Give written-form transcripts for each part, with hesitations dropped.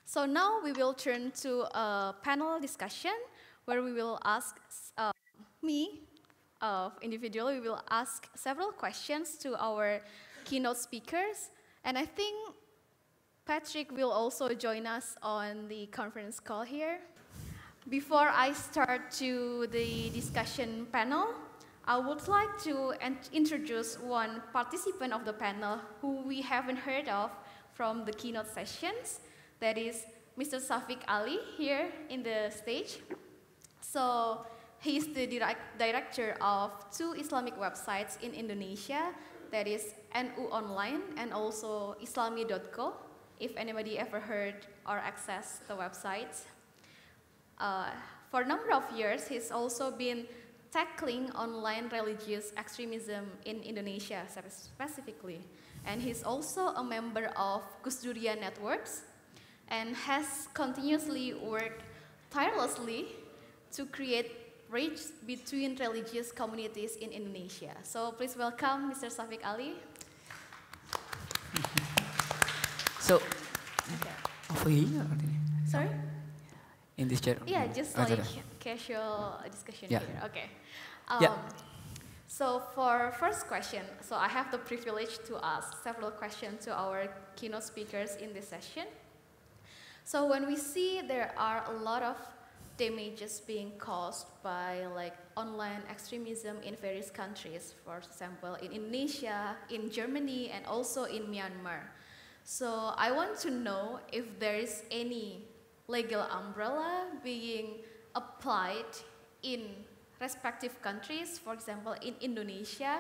So now we will turn to a panel discussion where we will ask me, individually, we will ask several questions to our keynote speakers. And I think Patrick will also join us on the conference call here. Before I start to the discussion panel, I would like to introduce one participant of the panel who we haven't heard of from the keynote sessions. That is Mr. Savic Ali here in the stage. So he's the director of two Islamic websites in Indonesia, that is NU Online and also islami.co, if anybody ever heard or accessed the website. For a number of years, he's also been tackling online religious extremism in Indonesia specifically. And he's also a member of Gus Durian Networks and has continuously worked tirelessly to create bridge between religious communities in Indonesia. So please welcome Mr. Savic Ali. So, over here? Sorry? In this chair? Yeah, just like casual discussion here. Okay. So for first question, so I have the privilege to ask several questions to our keynote speakers in this session. So when we see there are a lot of damages being caused by like online extremism in various countries, for example, in Indonesia, in Germany, and also in Myanmar. So I want to know if there is any legal umbrella being applied in respective countries, for example, in Indonesia,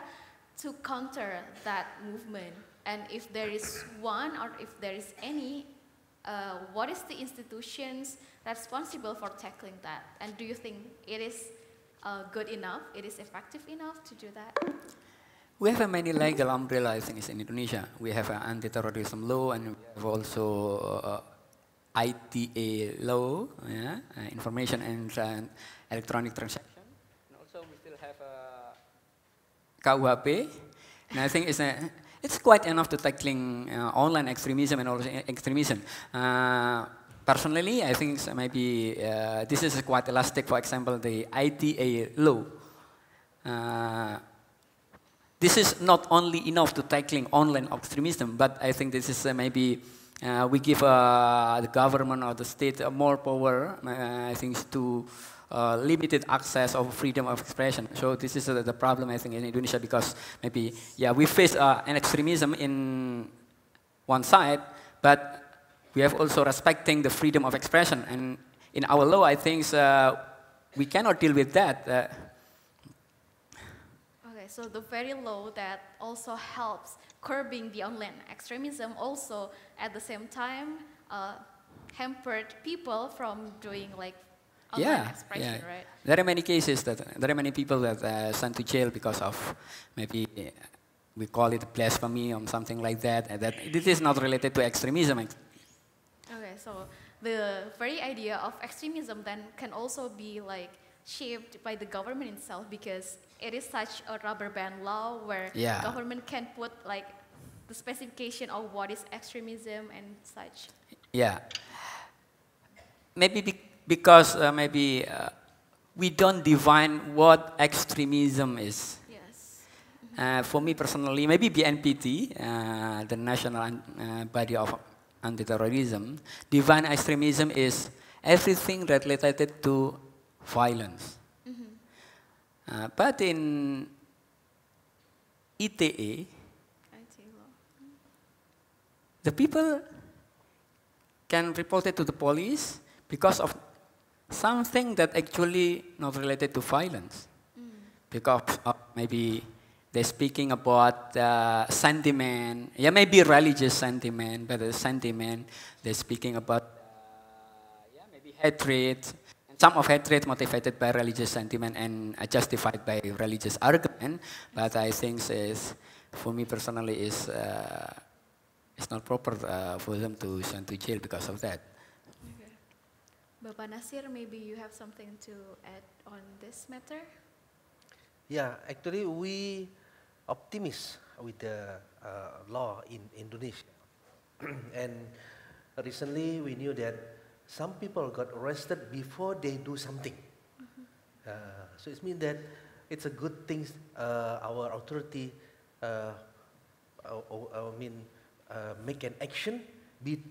to counter that movement. And if there is one or if there is any, what is the institutions responsible for tackling that? And do you think it is good enough, it is effective enough to do that? We have many legal umbrella, I think, in Indonesia. We have an anti-terrorism law, and we have also ITA law, information and electronic transaction. And also we still have KUHP. And I think it's quite enough to tackling online extremism and also extremism. Personally, I think maybe this is quite elastic. For example, the ITA law. This is not only enough to tackling online extremism, but I think this is maybe we give the government or the state more power, I think, to limited access of freedom of expression. So this is the problem, I think, in Indonesia, because maybe, we face an extremism in one side, but we have also respecting the freedom of expression. And in our law, I think we cannot deal with that. Okay, so the very law that also helps curbing the online extremism also at the same time hampered people from doing like online expression, right? There are many cases there are many people that are sent to jail because of maybe we call it blasphemy or something like that. And that this is not related to extremism. Okay, so the very idea of extremism then can also be like shaped by the government itself, because it is such a rubber band law where government can put like the specification of what is extremism and such. Yeah. Maybe because maybe we don't define what extremism is. Yes. For me personally, maybe BNPT, the national body of anti-terrorism, define extremism is everything related to violence. But in ITA, the people can report it to the police because of something that actually not related to violence. Because maybe they're speaking about sentiment, maybe religious sentiment, but the sentiment, they're speaking about maybe hatred. Some of hatred motivated by religious sentiment and justified by religious argument, but I think for me personally it's not proper for them to send to jail because of that. Okay. Bapak Nasir, maybe you have something to add on this matter? Yeah, actually we optimistic with the law in Indonesia. And recently we knew that some people got arrested before they do something. So it means that it's a good thing our authority, make an action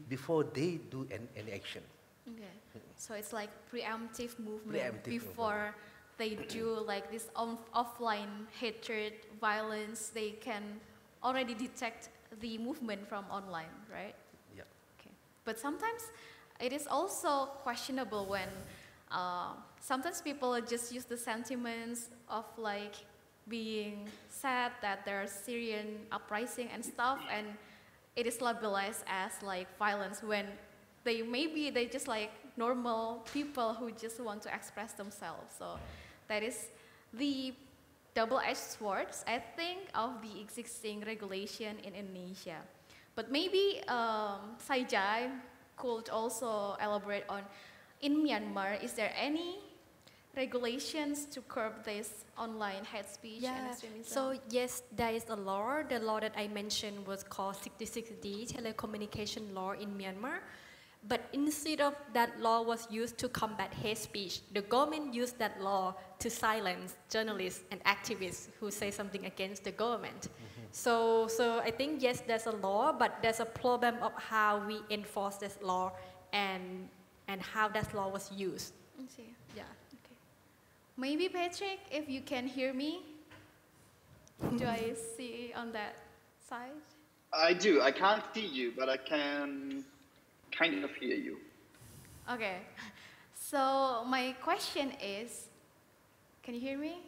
before they do any action. Okay. So it's like preemptive movement Preemptive before they do like this offline hatred, violence. They can already detect the movement from online, right? Yeah. Okay. But sometimes it is also questionable when sometimes people just use the sentiments of like being sad that there's Syrian uprising and stuff, and it is labelized as like violence when they just like normal people who just want to express themselves. So that is the double-edged swords, I think, of the existing regulation in Indonesia. But maybe Saijai could also elaborate on, in Myanmar, is there any regulations to curb this online hate speech and extremism? So yes, there is a law. The law that I mentioned was called 66D, telecommunication law in Myanmar. But instead of that law was used to combat hate speech, the government used that law to silence journalists and activists who say something against the government. So I think yes, there's a law, but there's a problem of how we enforce this law and how that law was used. Okay. Yeah. Okay. Maybe Patrick, if you can hear me, do I see on that side? I do. I can't see you, but I can kind of hear you. Okay. So my question is, can you hear me?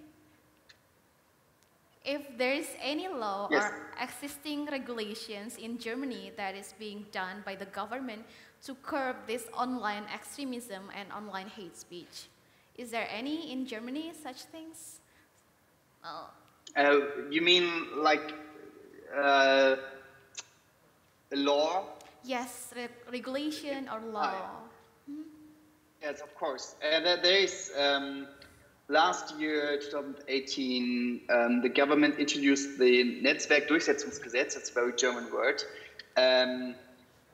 If there is any law Yes. or existing regulations in Germany that is being done by the government to curb this online extremism and online hate speech, is there any in Germany such things? You mean like a law? Yes, regulation or law. Yes, of course. There is, last year, 2018, the government introduced the Netzwerkdurchsetzungsgesetz, it's a very German word.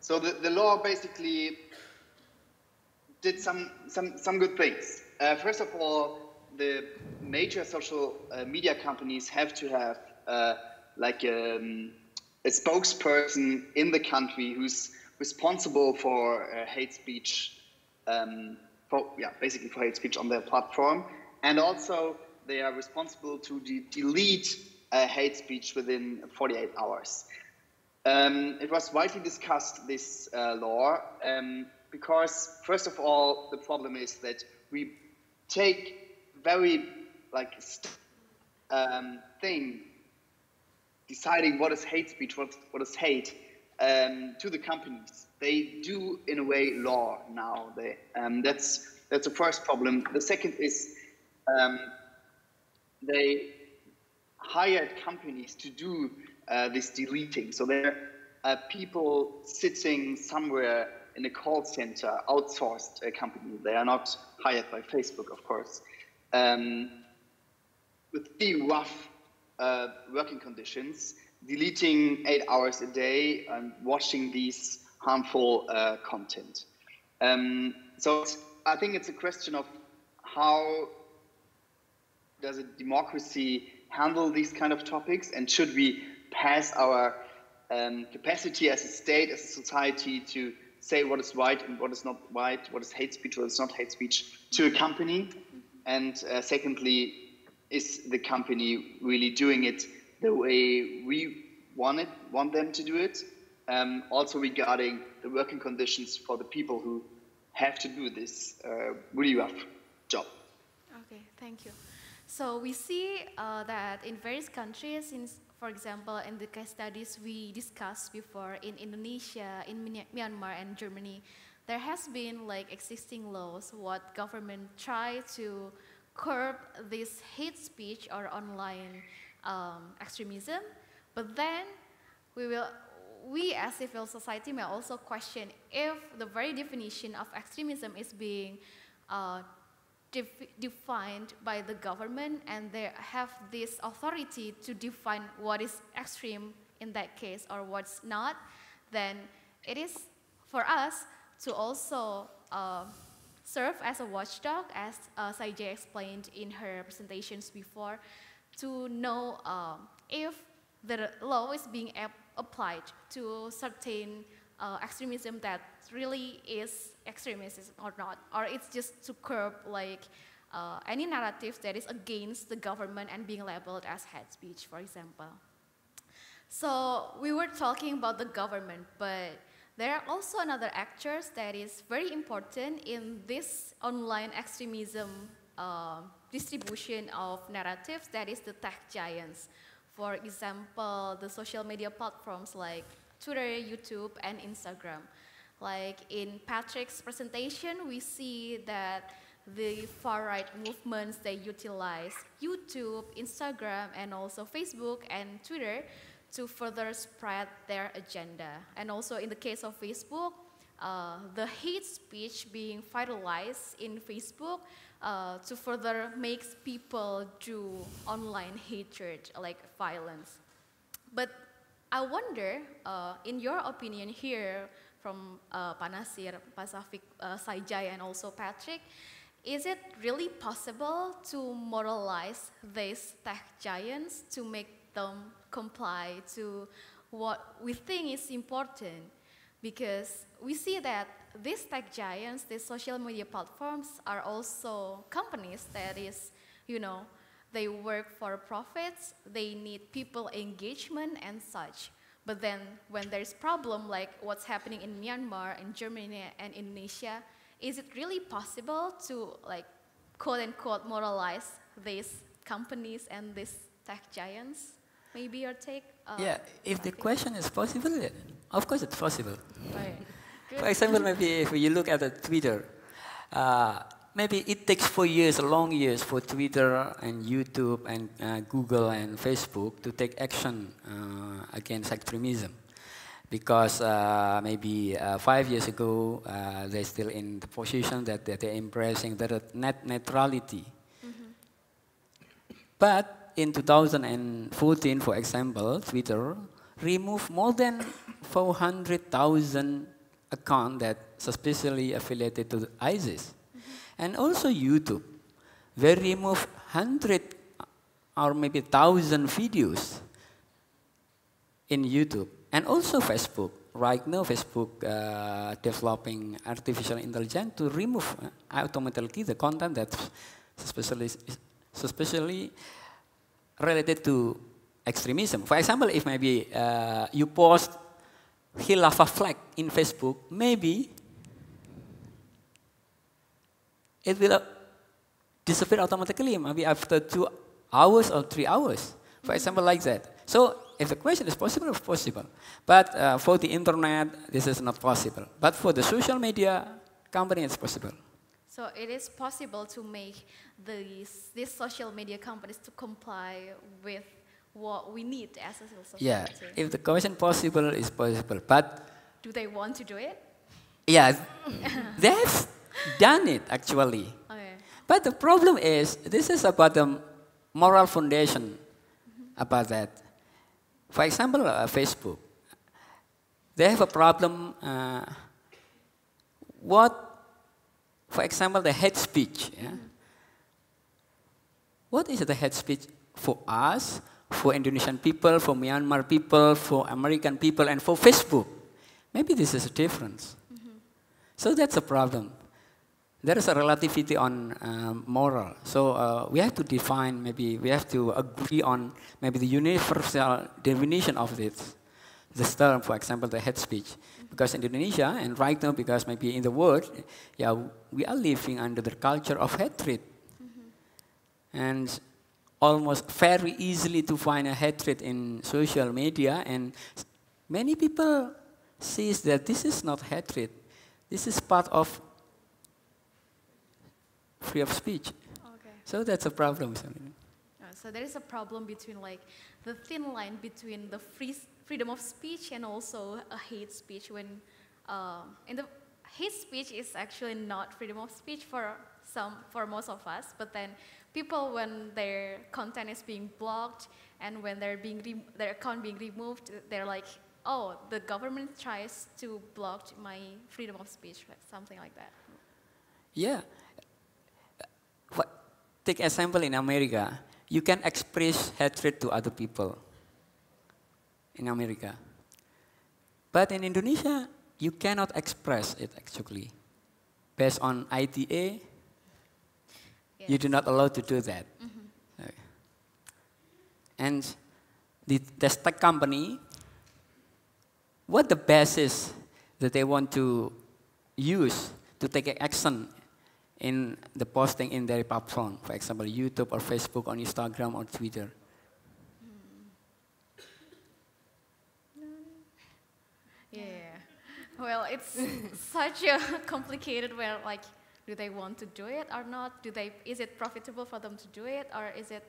So the law basically did some good things. First of all, the major social media companies have to have like a spokesperson in the country who's responsible for hate speech, basically for hate speech on their platform. And also they are responsible to delete hate speech within 48 hours. It was widely discussed, this law, because first of all, the problem is that we take very thing deciding what is hate speech, what is hate, to the companies. They do, in a way, law now. That's the first problem. The second is they hired companies to do this deleting. So there are people sitting somewhere in a call center, outsourced company. They are not hired by Facebook, of course, with really rough working conditions, deleting 8 hours a day and watching these harmful content. So I think it's a question of how does a democracy handle these kind of topics, and should we pass our capacity as a state, as a society, to say what is right and what is not right, what is hate speech, what is not hate speech, to a company? And secondly, is the company really doing it the way we want them to do it? Also regarding the working conditions for the people who have to do this really rough job. Okay, thank you. So we see that in various countries, for example, in the case studies we discussed before in Indonesia, in Myanmar and Germany, there has been like existing laws what government try to curb this hate speech or online extremism. But then we as civil society may also question if the very definition of extremism is being defined by the government, and they have this authority to define what is extreme in that case or what's not, then it is for us to also serve as a watchdog, as Saijai explained in her presentations before, to know if the law is being applied to certain extremism that really is extremism or not, or it's just to curb like any narrative that is against the government and being labeled as hate speech, for example. So we were talking about the government, but there are also another actors that is very important in this online extremism distribution of narratives, that is the tech giants. For example, the social media platforms like Twitter, YouTube, and Instagram. Like in Patrick's presentation, we see that the far-right movements, they utilize YouTube, Instagram, and also Facebook and Twitter to further spread their agenda. And also in the case of Facebook, the hate speech being viralized in Facebook to further makes people do online hatred, like violence. But I wonder, in your opinion here, from Pak Nasir, Pak Savic, Saijai, and also Patrick, is it really possible to moralize these tech giants to make them comply to what we think is important? Because we see that these tech giants, these social media platforms, are also companies that is, you know, they work for profits, they need people engagement and such. But then when there's problem like what's happening in Myanmar, in Germany, and Indonesia, is it really possible to, like, quote unquote, moralize these companies and these tech giants? Maybe your take? Yeah, if the question is possible, of course it's possible. Right. For example, maybe if you look at the Twitter, maybe it takes 4 years, long years, for Twitter and YouTube and Google and Facebook to take action against extremism. Because maybe 5 years ago, they're still in the position that they're embracing the net neutrality. But in 2014, for example, Twitter removed more than 400,000 accounts that suspiciously affiliated to ISIS. And also YouTube, they removed 100 or maybe 1,000 videos in YouTube. And also Facebook. Right now, Facebook developing artificial intelligence to remove automatically the content that's suspiciously related to extremism. For example, if maybe you post Khilafah flag in Facebook, maybe it will disappear automatically, maybe after 2 hours or 3 hours, for example, like that. So if the question is possible, it's possible. But for the internet, this is not possible. But for the social media company, it's possible. So it is possible to make these social media companies to comply with what we need as a society. Yeah, if the question possible is possible, but do they want to do it? Yeah, they've done it actually. Okay. But the problem is, this is about the moral foundation about that. For example, Facebook, they have a problem. For example, the hate speech. Yeah? What is the hate speech for us, for Indonesian people, for Myanmar people, for American people, and for Facebook? Maybe this is a difference. So that's a problem. There is a relativity on moral. So we have to define, maybe we have to agree on maybe the universal definition of this term, for example, the hate speech. Because in Indonesia, and right now, because maybe in the world, yeah, we are living under the culture of hatred. And almost very easily to find a hatred in social media, and many people see that this is not hatred. This is part of free of speech. Okay. So that's a problem. So there is a problem between, like, the thin line between the freedom of speech and also a hate speech. When in the hate speech is actually not freedom of speech for most of us, but then people, when their content is being blocked and when their account being removed, they're like, oh, the government tries to block my freedom of speech, like something like that. Yeah. Take example in America, you can express hatred to other people in America. But in Indonesia, you cannot express it actually. Based on ITA, Yes. you do not allow to do that. Okay. And the tech company, what the basis that they want to use to take action in the posting in their platform, for example, YouTube or Facebook or Instagram or Twitter. Yeah. Well, it's such a complicated where, like, do they want to do it or not? Is it profitable for them to do it, or is it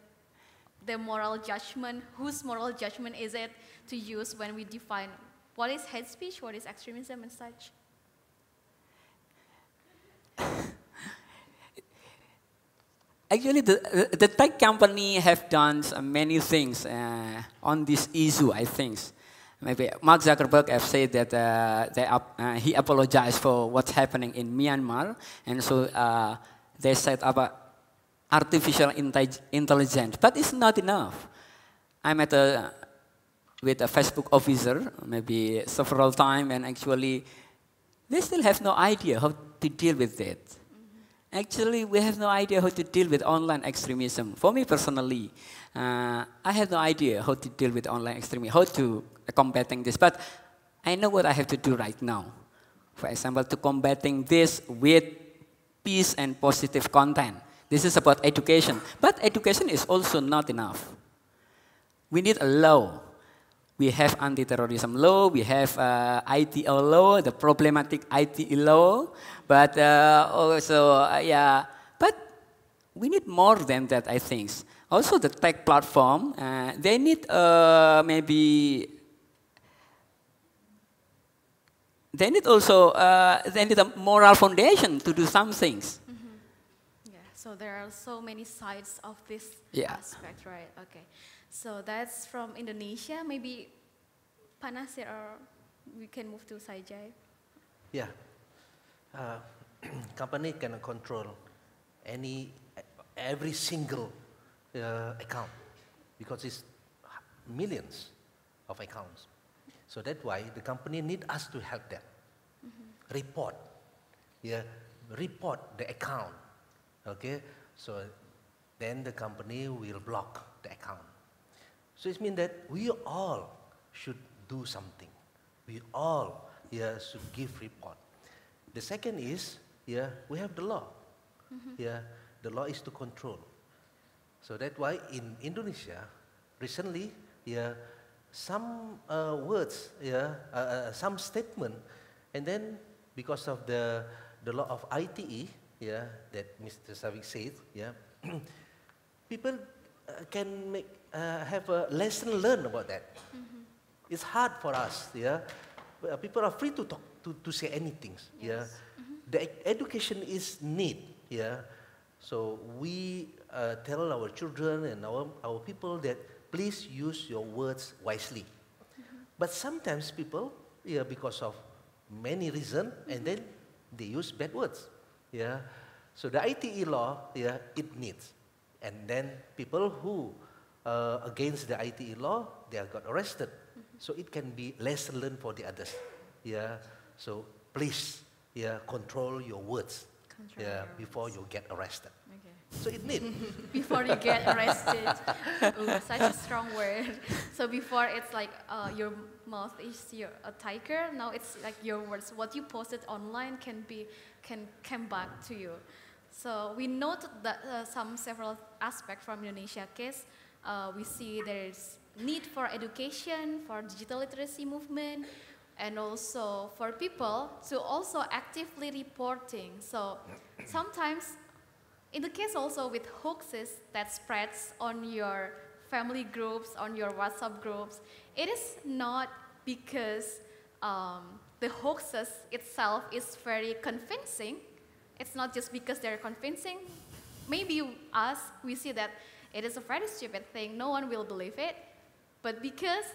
the moral judgment? Whose moral judgment is it to use when we define what is hate speech, what is extremism and such? Actually, the tech company have done many things on this issue, I think. Maybe Mark Zuckerberg have said that he apologized for what's happening in Myanmar, and so they set up a artificial intelligence. But it's not enough. I met with a Facebook officer maybe several times, and actually they still have no idea how to deal with it. Actually, we have no idea how to deal with online extremism. For me personally, I have no idea how to deal with online extremism, how to combating this. But I know what I have to do right now. For example, to combating this with peace and positive content. This is about education. But education is also not enough. We need a law. We have anti-terrorism law, we have ITO law, the problematic ITE law, but but we need more than that, I think. Also the tech platform, they need they need a moral foundation to do some things. Yeah, so there are so many sides of this aspect, right? Okay. So that's from Indonesia. Maybe Pak Nasir, or we can move to Saijai. Yeah. Company can control every single account because it's millions of accounts. So that's why the company need us to help them. Report the account. Okay. So then the company will block the account. So it means that we all should do something. We all should give report. The second is, we have the law. The law is to control. So that's why in Indonesia, recently, some words, some statement, and then because of the law of ITE, that Mr. Savic said, people can have a lesson learned about that. It's hard for us. People are free to talk, to say anything. Yes. The education is need. So we tell our children and our people that please use your words wisely. But sometimes people, because of many reasons, and then they use bad words. So the ITE law, it needs. And then people who against the ITE law, they got arrested. So it can be lesson learned for the others. So please, control your words. Before you get arrested. Okay. So it needs. Before you get arrested. Ooh, such a strong word. So before it's like your mouth is a tiger. Now it's like your words. What you posted online can come back to you. So we note that several aspects from Indonesia case. We see there's need for education, for digital literacy movement, and also for people to also actively reporting. So sometimes, in the case also with hoaxes that spreads on your family groups, on your WhatsApp groups, it is not because the hoaxes itself is very convincing. It's not just because they're convincing. Maybe we see that it is a very stupid thing, no one will believe it, but because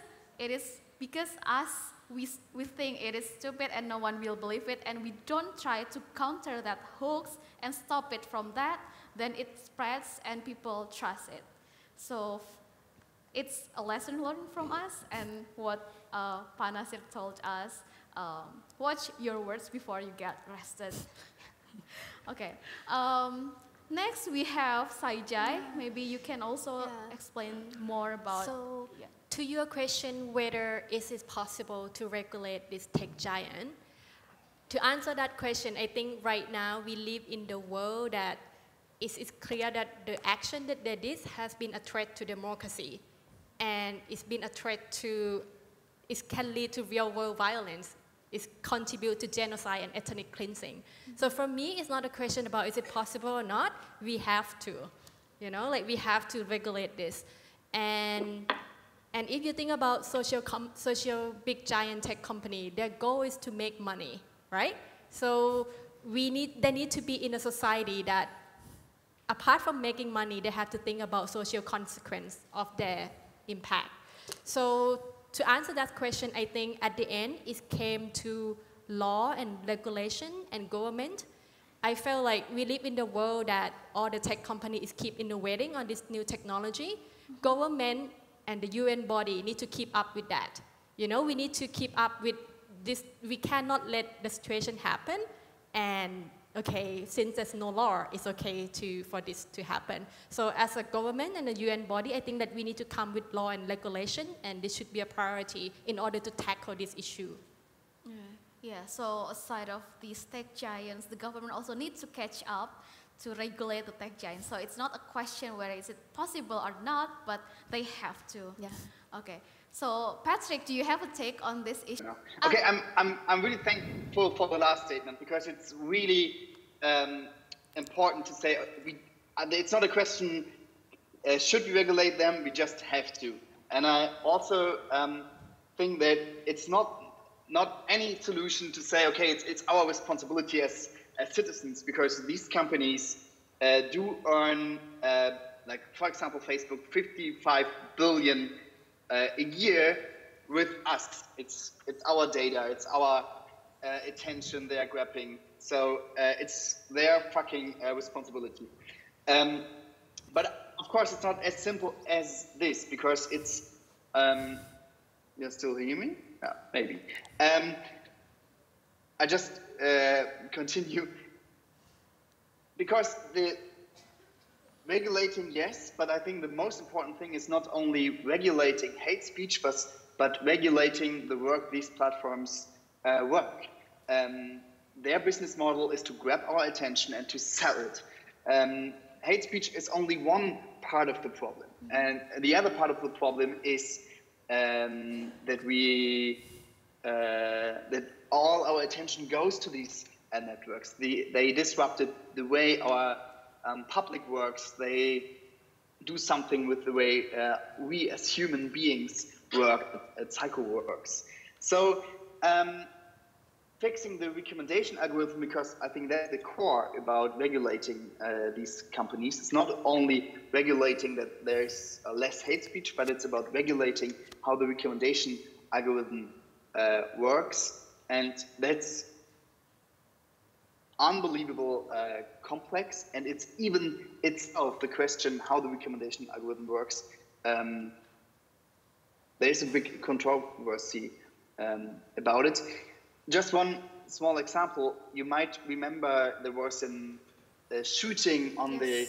us we think it is stupid and no one will believe it, and we don't try to counter that hoax and stop it from that, then it spreads and people trust it. So it's a lesson learned from us, and what Pak Nasir told us, watch your words before you get arrested. Okay. Next we have Saijai. Maybe you can also explain more about. So, to your question, whether is it possible to regulate this tech giant? To answer that question, I think right now we live in the world that it's clear that the action that they did has been a threat to democracy, and it's been a threat to, it can lead to real world violence. It contribute to genocide and ethnic cleansing. So for me, it's not a question about is it possible or not. We have to, you know, like we have to regulate this. And if you think about social big giant tech company, their goal is to make money, right? So they need to be in a society that, apart from making money, they have to think about social consequence of their impact. So to answer that question, I think at the end, it came to law and regulation and government. I feel like we live in the world that all the tech companies keep innovating on this new technology. Government and the UN body need to keep up with that. You know, we need to keep up with this. We cannot let the situation happen, and okay, since there's no law, it's okay for this to happen. So as a government and a UN body, I think that we need to come with law and regulation, and this should be a priority in order to tackle this issue. Yeah, so aside of these tech giants, the government also needs to catch up to regulate the tech giants. So it's not a question whether is it possible or not, but they have to. Yeah. Okay. So Patrick, do you have a take on this issue? No. Okay, I'm really thankful for the last statement, because it's really important to say it's not a question should we regulate them, we just have to. And I also think that it's not any solution to say, okay, it's our responsibility as citizens, because these companies do earn, like for example Facebook, 55 billion a year with us. It's our data, it's our attention they are grabbing. So it's their fucking responsibility. But of course, it's not as simple as this, because it's. You still hear me? Yeah, maybe. I just continue, because the regulating, yes, but I think the most important thing is not only regulating hate speech, but regulating the work these platforms work. Their business model is to grab our attention and to sell it. Hate speech is only one part of the problem. And the other part of the problem is that all our attention goes to these networks. They disrupted the way our public works. They do something with the way we as human beings work, psycho works. So fixing the recommendation algorithm, because I think that's the core about regulating these companies. It's not only regulating that there's less hate speech, but it's about regulating how the recommendation algorithm works. And that's unbelievable complex, and it's even itself the question how the recommendation algorithm works. There is a big controversy about it. Just one small example, you might remember there was a shooting on the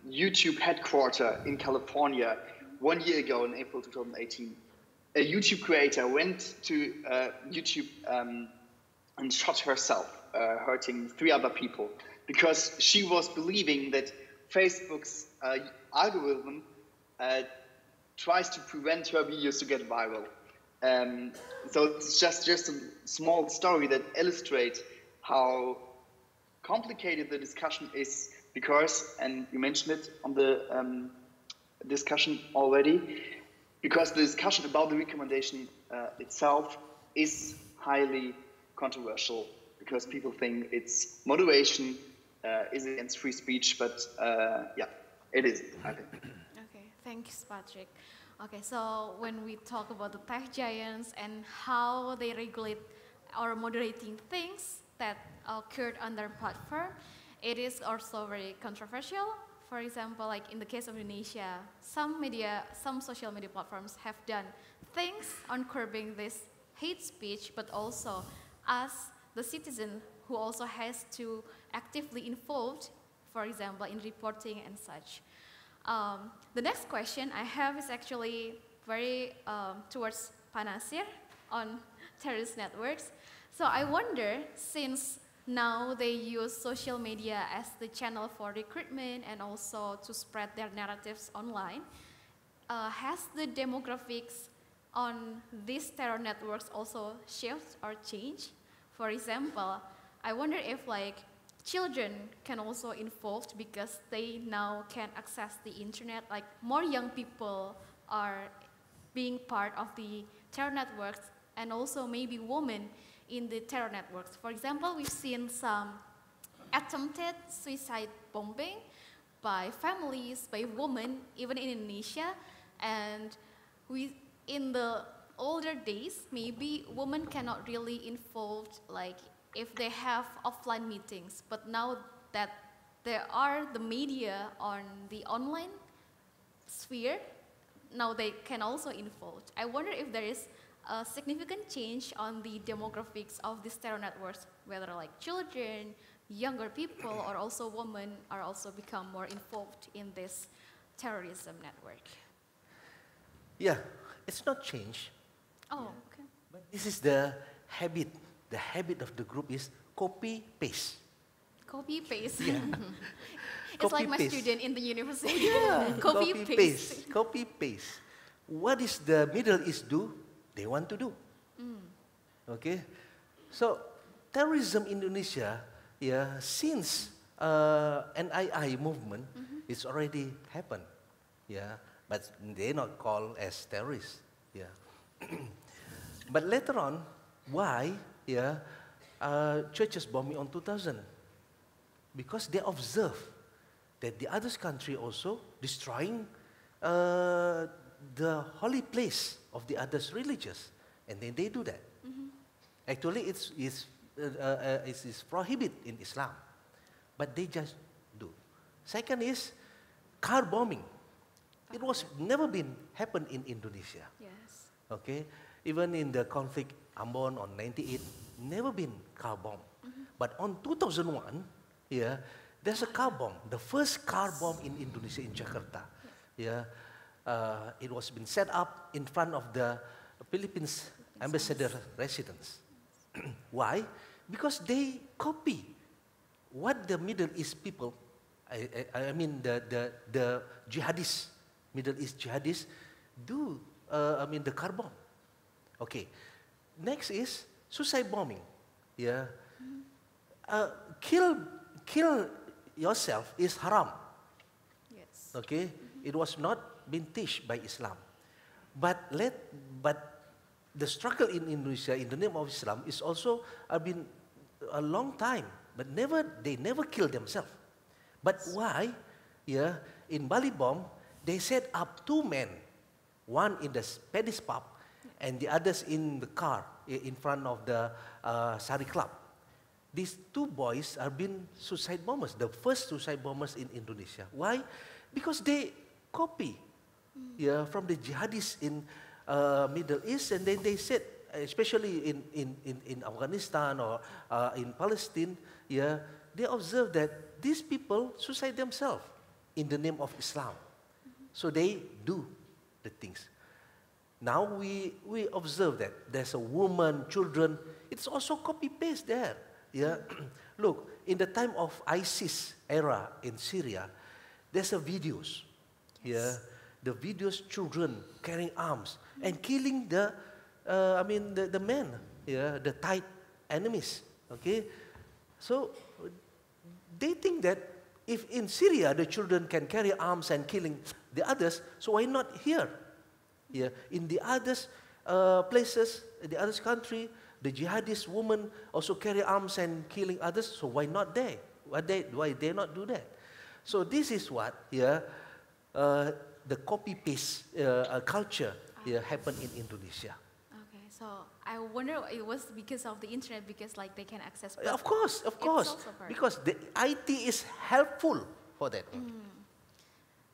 YouTube headquarters in California 1 year ago in April 2018. A YouTube creator went to YouTube and shot herself, hurting 3 other people, because she was believing that Facebook's algorithm tries to prevent her videos to get viral. So it's just a small story that illustrates how complicated the discussion is, because, and you mentioned it on the discussion already, because the discussion about the recommendation itself is highly controversial, because people think it's moderation is against free speech, but yeah, it isn't, I think. Okay, thanks, Patrick. Okay, so when we talk about the tech giants and how they regulate or moderating things that occurred on their platform, it is also very controversial. For example, like in the case of Indonesia, some social media platforms have done things on curbing this hate speech, but also us, the citizen, who also has to actively involved, for example, in reporting and such. The next question I have is actually very towards Nasir on terrorist networks. So I wonder, since now they use social media as the channel for recruitment and also to spread their narratives online, has the demographics on these terror networks also shift or change? For example, I wonder if like children can also involved because they now can access the internet, like more young people are being part of the terror networks, and also maybe women in the terror networks. For example, we've seen some attempted suicide bombing by families, by women, even in Indonesia, and in the older days, maybe women cannot really involved like if they have offline meetings, but now that there are the media on the online sphere, now they can also involve. I wonder if there is a significant change on the demographics of these terror networks, whether like children, younger people, or also women are also become more involved in this terrorism network. Yeah, it's not change. Oh, okay. But this is the habit. The habit of the group is copy paste. Copy paste. Yeah. It's like Copy, my paste. student in the university. Yeah, Copy paste. Copy paste. What is the Middle East do? They want to do. Okay, so terrorism in Indonesia, yeah, since NII movement, it's already happened. Yeah, but they're not called as terrorists. Yeah, but later on, why? Yeah, churches bombing on 2000 because they observe that the other country also destroying the holy place of the others religious, and then they do that. Actually, it's prohibited in Islam, but they just do. Second is car bombing. It was never been happened in Indonesia. Yes. Okay, even in the conflict Ambon on 98, never been car bomb. But on 2001, yeah, there's a car bomb, the first car bomb in Indonesia in Jakarta. Yeah, it was been set up in front of the Philippines ambassador residence. Why? Because they copy what the Middle East people, I mean the jihadists, Middle East jihadists do. The car bomb. Okay. Next is suicide bombing. Yeah. Kill yourself is haram. Yes. Okay. It was not been taught by Islam. But the struggle in Indonesia in the name of Islam is also been a long time. But they never kill themselves. But why? Yeah. In Bali bomb, they set up two men, one in the Spanish pub, and the others in the car in front of the Sari Club. These two boys are been suicide bombers, the first suicide bombers in Indonesia. Why? Because they copy from the jihadists in Middle East, and then they said, especially in Afghanistan or in Palestine, they observe that these people suicide themselves in the name of Islam. So they do the things. Now we observe that there's a woman, children. It's also copy-paste there. Yeah, look, in the time of ISIS era in Syria, there's a videos. Yeah, the videos, children carrying arms and killing the men. Yeah, the tight enemies. Okay, so they think that if in Syria the children can carry arms and killing the others, so why not here? Yeah, in the others places, the others country, the jihadist women also carry arms and killing others. So why not there? Why they not do that? So this is what the copy-paste culture happened in Indonesia. Okay, so I wonder it was because of the internet, because like they can access. Of course, also part. because the IT is helpful for that one.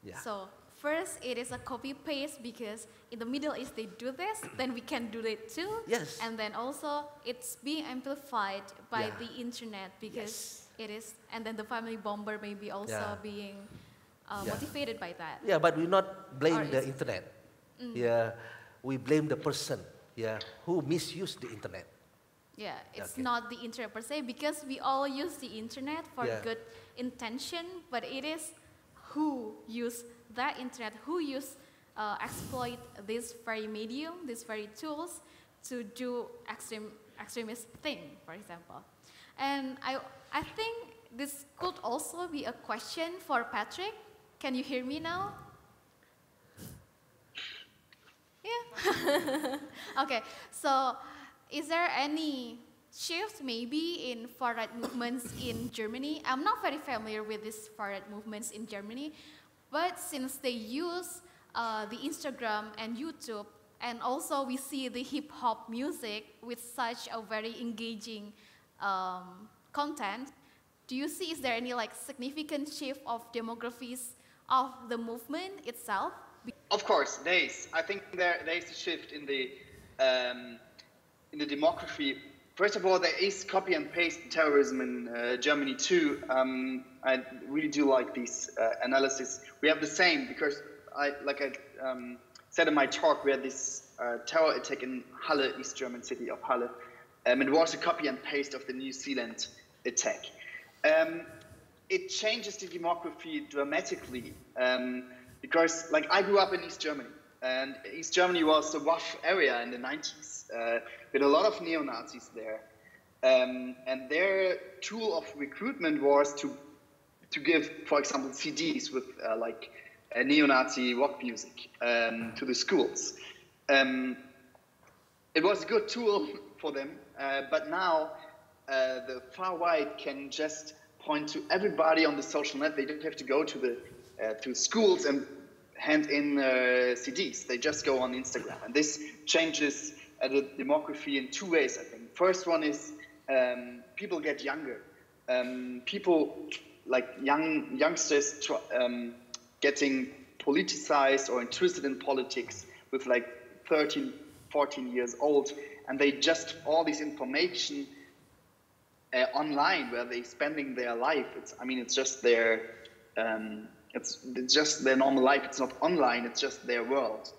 Yeah. So first, it is a copy paste because in the Middle East they do this, then we can do it too. Yes. And then also it's being amplified by Yeah. the internet because Yes. it is, and then the family bomber may be also being motivated by that. Yeah, but we not blame Or the is- internet. Yeah, we blame the person. Yeah, who misused the internet. Yeah, it's Okay. not the internet per se because we all use the internet for Yeah. good intention, but it is who use that internet, who exploit this very medium, these very tools to do extremist thing, for example. And I think this could also be a question for Patrick. Can you hear me now? Yeah. Okay, so is there any shift maybe in far-right movements in Germany? I'm not very familiar with these far-right movements in Germany, but since they use the Instagram and YouTube, and also we see the hip-hop music with such a very engaging content, do you see, is there any like significant shift of demographies of the movement itself? Of course, there is. I think there is a shift in the demography. First of all, there is copy and paste terrorism in Germany too. I really do like this analysis. We have the same because, I said in my talk, we had this terror attack in Halle, East German city of Halle. It was a copy and paste of the New Zealand attack. It changes the demography dramatically. Because, like, I grew up in East Germany, and East Germany was a rough area in the 90s, with a lot of neo-Nazis there. And their tool of recruitment was to give, for example, CDs with, neo-Nazi rock music to the schools. It was a good tool for them, but now the far right can just point to everybody on the social net. They don't have to go to schools and hand in CDs. They just go on Instagram. And this changes the demography in two ways, I think. First one is people get younger. People, like youngsters, getting politicized or interested in politics with like 13, 14 years old. And they just, all this information online where they're spending their life. It's just their... It's just their normal life. It's not online. It's just their world,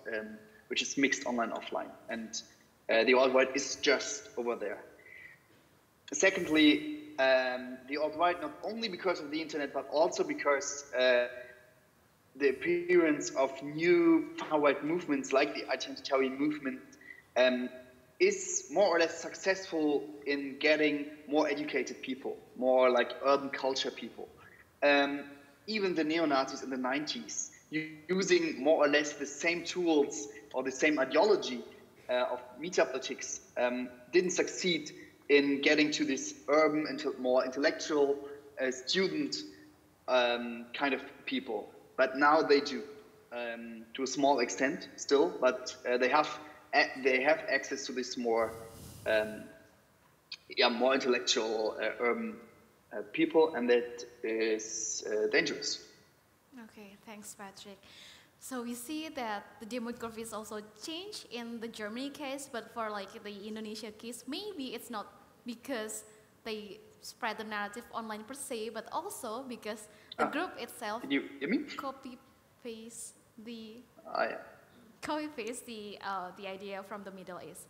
which is mixed online, offline. And the alt-right is just over there. Secondly, the alt-right, not only because of the internet, but also because the appearance of new far-right movements like the identitarian movement is more or less successful in getting more educated people, more like urban culture people. Even the neo-Nazis in the 90s, using more or less the same tools or the same ideology of media politics, didn't succeed in getting to this urban, more intellectual, student kind of people. But now they do, to a small extent still, but they have access to this more intellectual urban people, and that is dangerous. Okay, thanks, Patrick. So we see that the demographics also change in the Germany case, but for like the Indonesia case, maybe it's not because they spread the narrative online per se, but also because the group itself Can you hear me? copy paste the idea from the Middle East.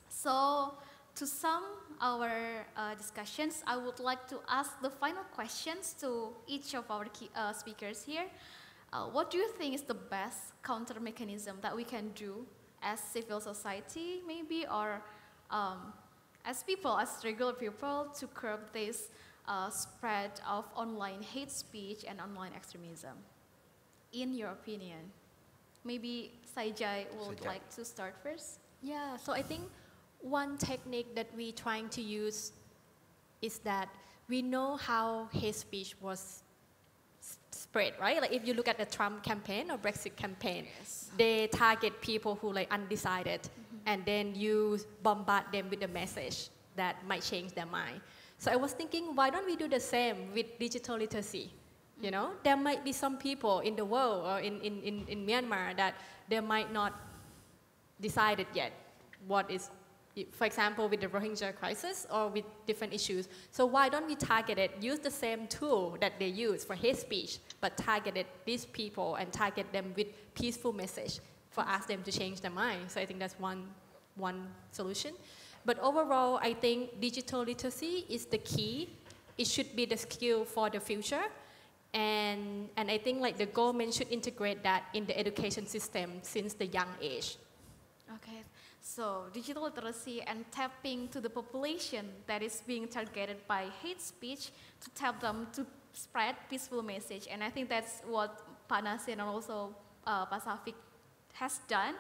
So to sum our discussions, I would like to ask the final questions to each of our speakers here. What do you think is the best counter mechanism that we can do as civil society, maybe, or as people, as regular people, to curb this spread of online hate speech and online extremism? In your opinion, maybe Saijai would like to start first. Yeah, so I think one technique that we're trying to use is that we know how hate speech was spread, right? Like if you look at the Trump campaign or Brexit campaign, they target people who like undecided, and then you bombard them with a message that might change their mind. So I was thinking, why don't we do the same with digital literacy? You know, there might be some people in the world or in Myanmar that they might not decided yet what is, for example, with the Rohingya crisis or with different issues. So why don't we target it, use the same tool that they use for hate speech, but targeted these people and target them with peaceful message for ask them to change their mind. So I think that's one solution. But overall, I think digital literacy is the key. It should be the skill for the future. And I think like the government should integrate that in the education system since the young age. Okay, so digital literacy and tapping to the population that is being targeted by hate speech to tap them to spread peaceful message. And I think that's what Pak Nasir and also Pak Savic has done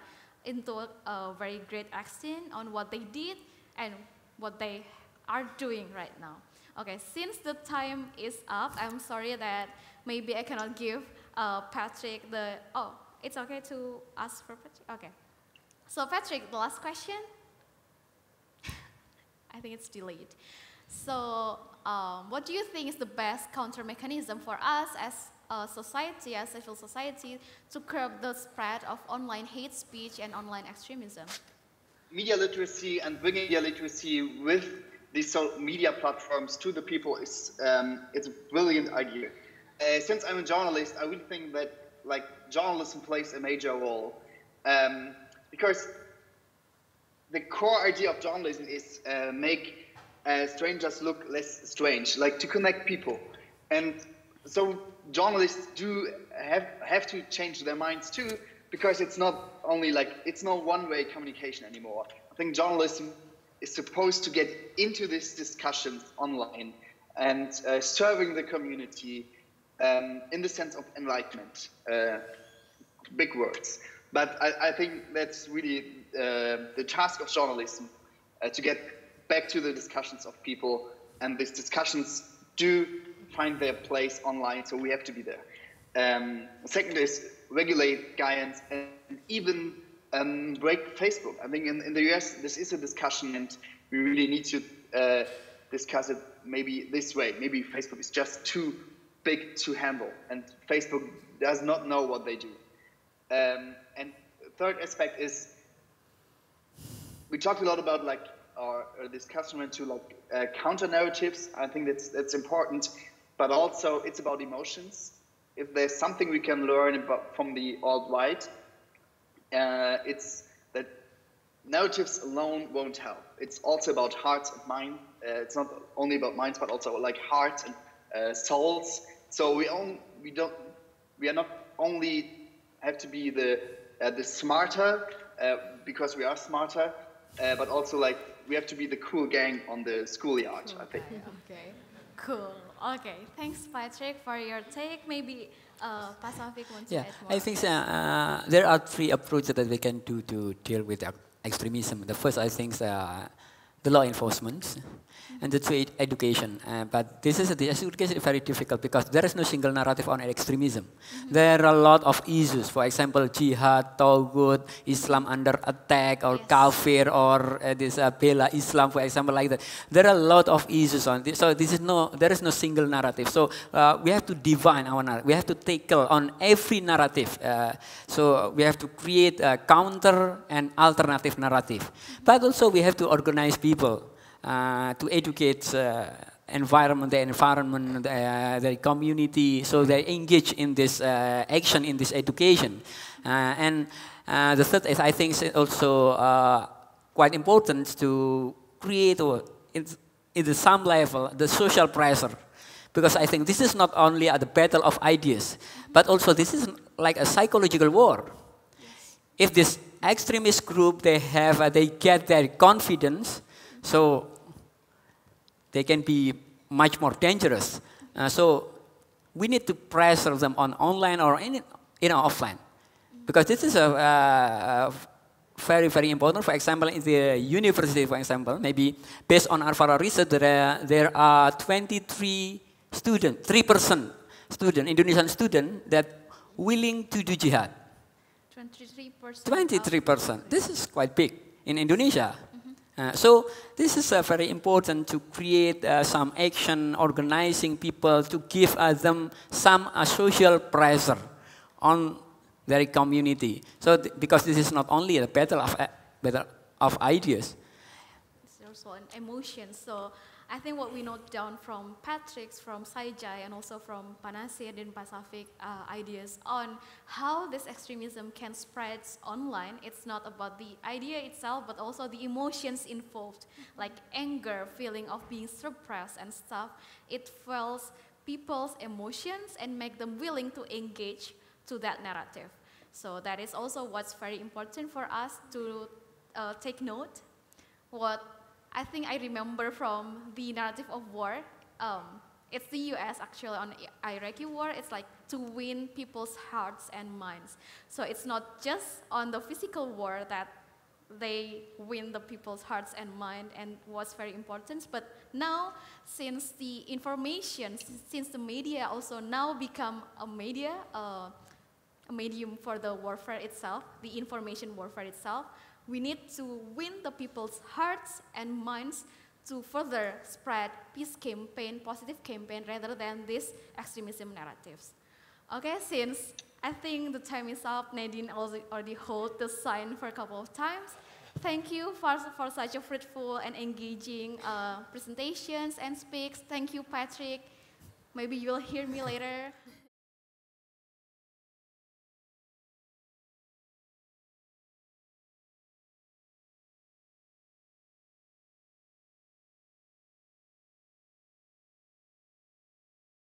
into a very great extent on what they did and what they are doing right now. Okay, since the time is up, I'm sorry that maybe I cannot give Patrick the, oh, it's okay to ask for Patrick? Okay. So Patrick, the last question. I think it's delayed. So what do you think is the best counter mechanism for us as a society, as civil society, to curb the spread of online hate speech and online extremism? Media literacy and bringing media literacy with these social media platforms to the people is it's a brilliant idea. Since I'm a journalist, I really think that like journalism plays a major role because the core idea of journalism is make strangers look less strange, like to connect people, and so journalists do have to change their minds too, because it's not only like it's not one-way communication anymore. I think journalism is supposed to get into these discussions online and serving the community in the sense of enlightenment. Big words. But I think that's really the task of journalism, to get back to the discussions of people, and these discussions do find their place online, so we have to be there. Second is regulate guidance and even break Facebook. I think in the US, this is a discussion, and we really need to discuss it maybe this way. Maybe Facebook is just too big to handle, and Facebook does not know what they do. And third aspect is, we talked a lot about like our discussion into like counter narratives. I think that's important, but also it's about emotions. If there's something we can learn about from the alt-right, it's that narratives alone won't help. It's also about hearts and mind. It's not only about minds, but also like hearts and souls. So we are not only have to be the smarter because we are smarter, but also like we have to be the cool gang on the schoolyard. I think. Okay, cool. Okay, thanks Patrick for your take. Maybe Pak Savic wants to add more. I think there are three approaches that we can do to deal with extremism. The first, I think, the law enforcement, and the two, education. But this education is very difficult because there is no single narrative on extremism. There are a lot of issues. For example, jihad, Tawhid, Islam under attack, or kafir, or this Bela Islam, for example, like that. There are a lot of issues on this. So there is no single narrative. So we have to define our narrative. We have to tackle on every narrative. So we have to create a counter and alternative narrative. But also we have to organize people to educate the environment, the community, so they engage in this action, in this education. And the third is, I think, is also quite important to create, in some level, the social pressure. Because I think this is not only the battle of ideas, but also this is like a psychological war. If this extremist group, they get their confidence, so they can be much more dangerous. So we need to pressure them on online or offline, because this is a very, very important. For example, in the university, for example, maybe based on our research, there are 23 students, 3% student, Indonesian student, that willing to do jihad. 23%. 23%. This is quite big in Indonesia. So this is very important to create some action, organizing people to give them some social pressure on their community. So because this is not only a battle of ideas. It's also an emotion. So I think what we note down from Patrick's, from Saijai, and also from Nasir and Savic ideas on how this extremism can spread online. It's not about the idea itself, but also the emotions involved, like anger, feeling of being suppressed and stuff. It fuels people's emotions and make them willing to engage to that narrative. So that is also what's very important for us to take note. What I think I remember from the narrative of war, it's the US actually on Iraqi war. It's like to win people's hearts and minds. So it's not just on the physical war that they win the people's hearts and mind and what's very important. But now, since the information, since the media also now become a media, a medium for the warfare itself, the information warfare itself, we need to win the people's hearts and minds to further spread peace campaign, positive campaign, rather than these extremism narratives. Okay, since I think the time is up, Nadine already hold the sign for a couple of times. Thank you for such a fruitful and engaging presentations and speaks. Thank you, Patrick. Maybe you'll hear me later.